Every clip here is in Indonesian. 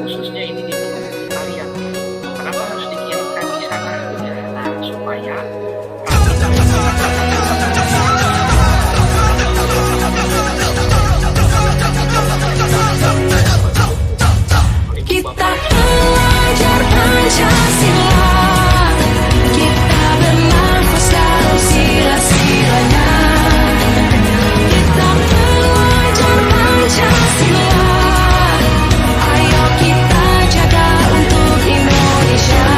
khususnya ini di Gunung Tarian. Kenapa harus dikirimkan di sana gitu ya? Nah, supaya Kita belajar Pancasila, kita bernafas dalam sila-silanya. Kita belajar Pancasila, ayo kita jaga untuk Indonesia.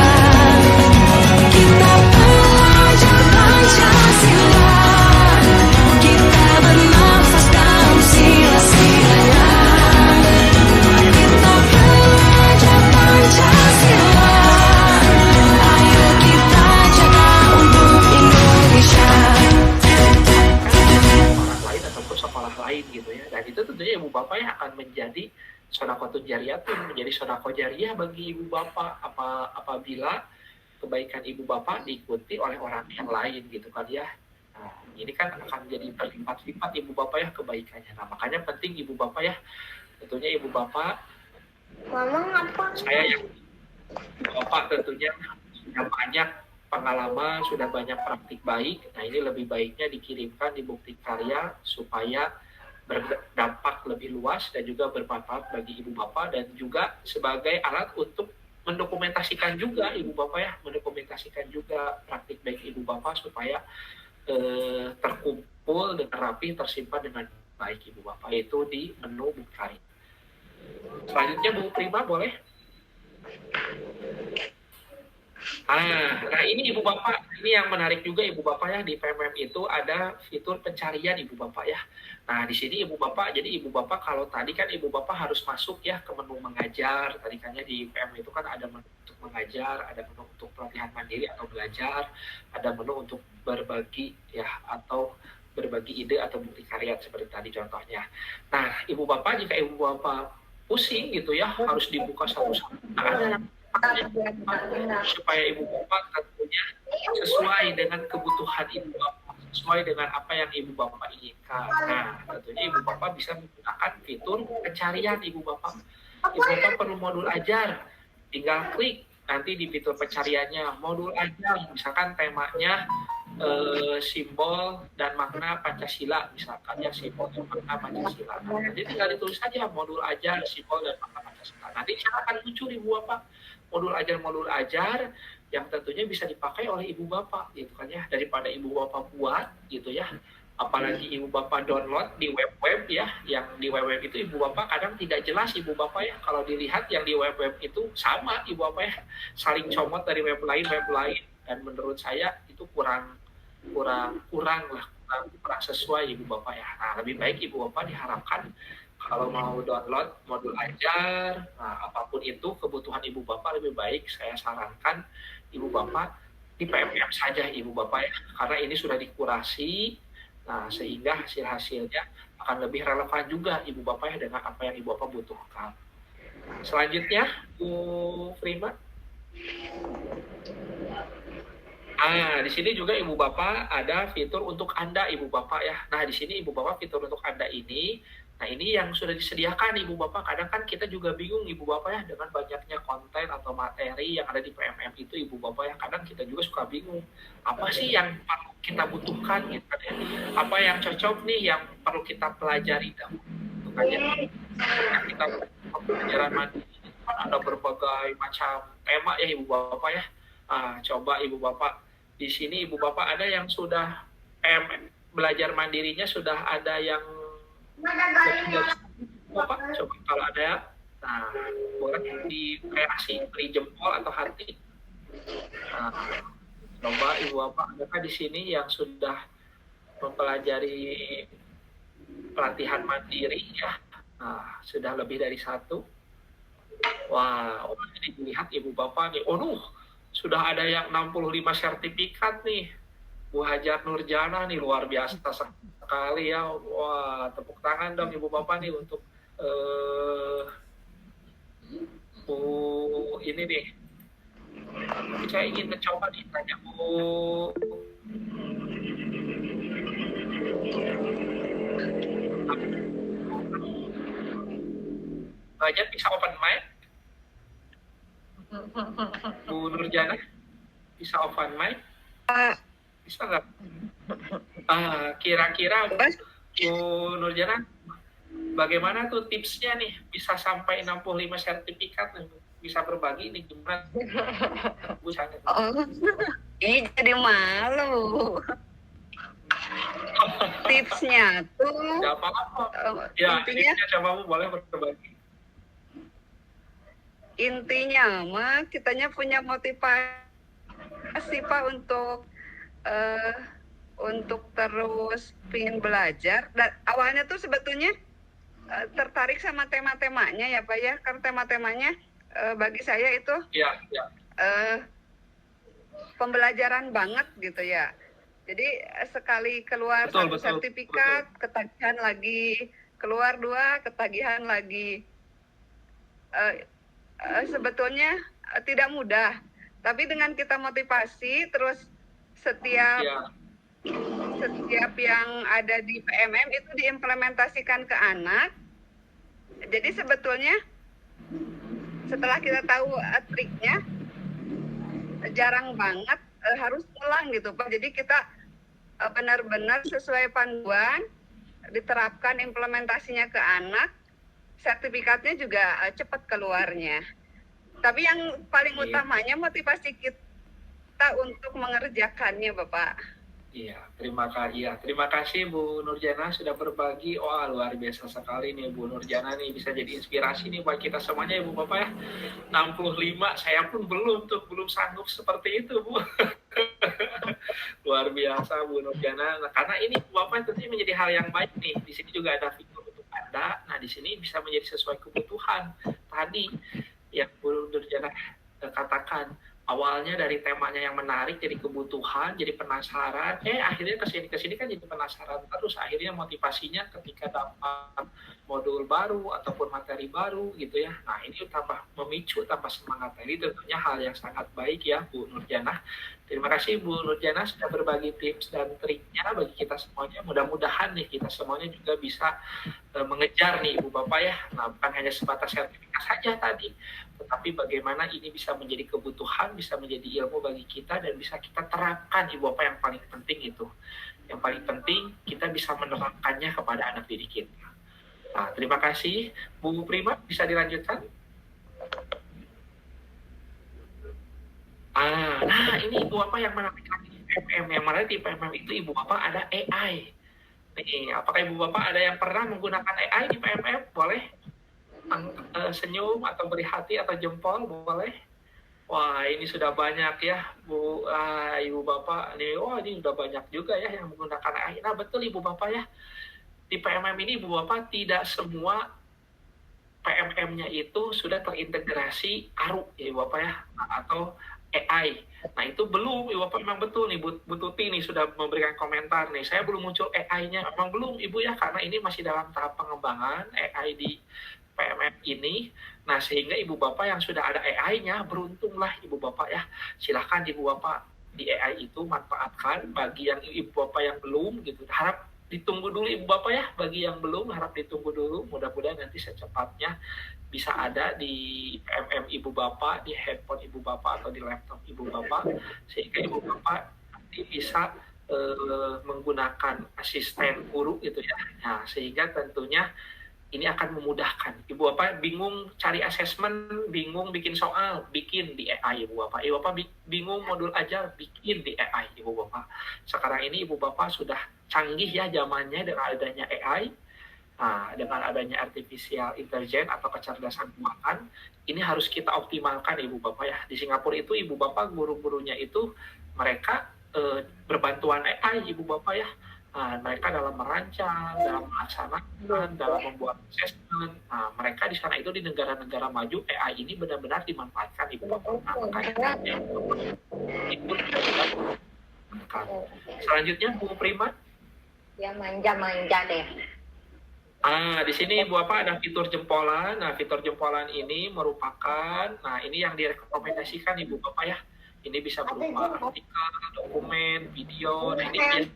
Kita belajar Pancasila, kita bernafas dalam sila-silanya. Kita belajar Pancasila, ayo kita jaga untuk Indonesia. orang lain ataupun sekolah lain gitu ya. Dan itu tentunya ibu bapak yang akan menjadi sodaqotun jariyatun, menjadi sodaqoh jariyah bagi ibu bapak apabila kebaikan ibu bapak diikuti oleh orang yang lain gitu kan ya. Nah, ini kan akan menjadi berlipat-lipat ibu bapak ya kebaikannya. Nah, makanya penting ibu bapak ya, tentunya ibu bapak, saya yang bapak tentunya sudah banyak pengalaman, sudah banyak praktik baik. Nah, ini lebih baiknya dikirimkan di bukti karya supaya berdampak lebih luas dan juga bermanfaat bagi ibu bapak, dan juga sebagai alat untuk mendokumentasikan juga ibu bapak ya, mendokumentasikan juga praktik baik ibu bapak supaya terkumpul dengan rapi, tersimpan dengan baik ibu bapak, yaitu di menu bukti karya. Selanjutnya Bu Prima boleh? Nah ini ibu bapak, ini yang menarik juga ibu bapak ya, di PMM itu ada fitur pencarian ibu bapak ya. Nah di sini ibu bapak, jadi ibu bapak kalau tadi kan ibu bapak harus masuk ya ke menu mengajar, tadi kan ya di PMM itu kan ada menu untuk mengajar, ada menu untuk pelatihan mandiri atau belajar, ada menu untuk berbagi ya atau berbagi ide atau bukti karya seperti tadi contohnya. Nah ibu bapak, jika ibu bapak pusing gitu ya, harus dibuka satu-satu. Nah, supaya ibu bapak tentunya sesuai dengan kebutuhan ibu bapak, sesuai dengan apa yang ibu bapak inginkan. Nah, tentunya ibu bapak bisa menggunakan fitur pencarian ibu bapak. Ibu bapak perlu modul ajar, tinggal klik nanti di fitur pencariannya modul ajar, misalkan temanya simbol dan makna Pancasila, misalkan ya simbol dan makna Pancasila. Nah, nanti tinggal ditulis saja modul ajar simbol dan makna Pancasila. Nanti akan muncul ibu bapak modul ajar yang tentunya bisa dipakai oleh ibu bapak gitu kan ya, daripada ibu bapak buat gitu ya, apalagi ibu bapak download di web-web ya, yang di web-web itu ibu bapak kadang tidak jelas ibu bapak ya, kalau dilihat yang di web-web itu sama ibu bapak ya, saling comot dari web lain, dan menurut saya itu kurang sesuai ibu bapak ya. Nah lebih baik ibu bapak diharapkan kalau mau download modul ajar, nah apapun itu kebutuhan ibu bapak, lebih baik saya sarankan ibu bapak di PMM saja ibu bapak ya, karena ini sudah dikurasi, nah sehingga hasil-hasilnya akan lebih relevan juga ibu bapak ya dengan apa yang ibu bapak butuhkan. Selanjutnya Bu Prima. Di sini juga ibu bapak ada fitur untuk Anda ibu bapak ya. Nah di sini ibu bapak fitur untuk Anda ini, nah ini yang sudah disediakan ibu bapak. Kadang kan kita juga bingung ibu bapak ya, dengan banyaknya konten atau materi yang ada di PMM itu ibu bapak ya. Kadang kita juga suka bingung, apa sih yang perlu kita butuhkan gitu kan ya. Apa yang cocok nih yang perlu kita pelajari dahulu kan ya. Nah, kita pelajaran mandiri kan ada berbagai macam tema ya ibu bapak ya. Coba ibu bapak di sini ibu bapak ada yang sudah belajar mandirinya sudah ada yang bapak coba kalau ada ya, nah boleh dikreasi beri jempol atau hati. Nah, coba ibu bapak adakah di sini yang sudah mempelajari pelatihan mandiri ya, nah, sudah lebih dari satu. Wah, ini dilihat ibu bapak nih, sudah ada yang 65 sertifikat nih. Bu Hajar Nurjana nih luar biasa sekali ya. Wah, tepuk tangan dong ibu bapak nih untuk Bu ini nih. Saya ingin mencoba nih tanya Bu banyak bisa open mic. Bu Nurjana bisa open mic? Bisa nggak? Kira-kira Bu Nurjana, bagaimana tuh tipsnya nih bisa sampai 65 sertifikat nih? Bisa berbagi nih gimana? Bu Sana. Oh, ini jadi malu. Tipsnya tuh Gak apa-apa. Ya, intinya tipsnya coba Bu boleh berbagi. intinya mah kitanya punya motivasi Pak untuk terus pingin belajar. Dan awalnya tuh sebetulnya tertarik sama tema-temanya ya Pak ya, karena tema-temanya bagi saya itu Iya, iya. pembelajaran banget gitu ya. Jadi sekali keluar Betul, satu sertifikat, ketagihan lagi, keluar 2, ketagihan lagi. Sebetulnya tidak mudah, tapi dengan kita motivasi terus setiap Iya. setiap yang ada di PMM itu diimplementasikan ke anak. Jadi sebetulnya setelah kita tahu triknya, jarang banget harus ulang gitu Pak. Jadi kita benar-benar sesuai panduan, diterapkan implementasinya ke anak, sertifikatnya juga cepat keluarnya. Tapi yang paling utamanya motivasi kita untuk mengerjakannya Bapak. Iya, terima kasih Bu Nurjana sudah berbagi. Wah, luar biasa sekali nih Bu Nurjana nih, bisa jadi inspirasi nih buat kita semuanya Ibu Bapak ya. 65, saya pun belum sanggup seperti itu Bu. Luar biasa Bu Nurjana. Nah, karena ini Bu Bapak tentunya menjadi hal yang baik nih. Di sini juga ada fitur untuk Anda. Nah, di sini bisa menjadi sesuai kebutuhan. Tadi yang Bu Nurjana katakan, awalnya dari temanya yang menarik jadi kebutuhan, jadi penasaran, akhirnya kesini kan jadi penasaran terus, akhirnya motivasinya ketika dapat modul baru ataupun materi baru gitu ya. Nah, ini tambah memicu, tambah semangat. Ini tentunya hal yang sangat baik ya Bu Nurjana. Terima kasih Bu Nurjana sudah berbagi tips dan triknya bagi kita semuanya. Mudah-mudahan nih kita semuanya juga bisa mengejar nih Ibu Bapak ya. Nah, bukan hanya sebatas sertifikat saja tadi, tetapi bagaimana ini bisa menjadi kebutuhan, bisa menjadi ilmu bagi kita, dan bisa kita terapkan Ibu Bapak. Yang paling penting itu. Yang paling penting kita bisa menerapkannya kepada anak didik kita. Nah, terima kasih. Bu Prima, bisa dilanjutkan? Nah, ini Ibu Bapak yang menarik lagi di PMM. Yang mana di PMM itu Ibu Bapak ada AI. Nih, apakah Ibu Bapak ada yang pernah menggunakan AI di PMM? Boleh? Senyum atau beri hati atau jempol, boleh? Wah, ini sudah banyak ya, Bu, Ibu Bapak. Nih, wah, ini sudah banyak juga ya yang menggunakan AI. Nah, betul Ibu Bapak ya. Di PMM ini Ibu Bapak tidak semua PMM-nya itu sudah terintegrasi ARU ya Ibu Bapak ya, atau AI. Nah, itu belum Ibu Bapak, memang betul nih Bu Tuti nih sudah memberikan komentar nih, saya belum muncul AI-nya. Memang belum Ibu ya, karena ini masih dalam tahap pengembangan AI di PMM ini. Nah, sehingga Ibu Bapak yang sudah ada AI-nya, beruntunglah Ibu Bapak ya. Silahkan Ibu Bapak di AI itu manfaatkan. Bagi yang Ibu Bapak yang belum gitu, harap ditunggu dulu Ibu Bapak ya. Bagi yang belum, harap ditunggu dulu. Mudah-mudahan nanti secepatnya bisa ada di PMM Ibu Bapak, di handphone Ibu Bapak atau di laptop Ibu Bapak, sehingga Ibu Bapak nanti bisa menggunakan asisten guru gitu ya. Nah, sehingga tentunya ini akan memudahkan. Ibu Bapak bingung cari asesmen, bingung bikin soal, bikin di AI Ibu Bapak. Ibu Bapak bingung modul ajar, bikin di AI Ibu Bapak. Sekarang ini Ibu Bapak sudah canggih ya zamannya dengan adanya AI. Nah, dengan adanya artificial intelligence atau kecerdasan buatan, ini harus kita optimalkan Ibu Bapak ya. Di Singapura itu Ibu Bapak guru-gurunya itu mereka berbantuan AI Ibu Bapak ya. Nah, mereka dalam merancang, dalam melaksanakan, dalam membuat assessment. Nah, mereka di sana itu di negara-negara maju, AI ini benar-benar dimanfaatkan Ibu Bapak. Nah, makanya itu selanjutnya Bu Prima. Yang manja-manja deh. Di sini Bu Bapak ada fitur jempolan. Nah, fitur jempolan ini merupakan, nah ini yang direkomendasikan Ibu Bapak ya. Ini bisa berupa artikel, dokumen, video. Nah, ini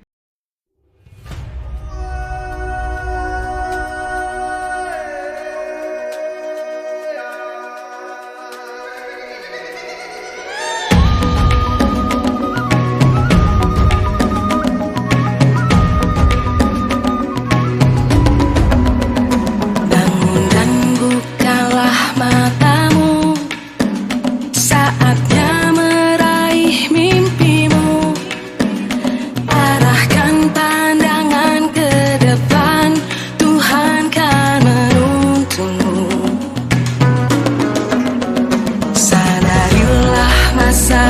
rasa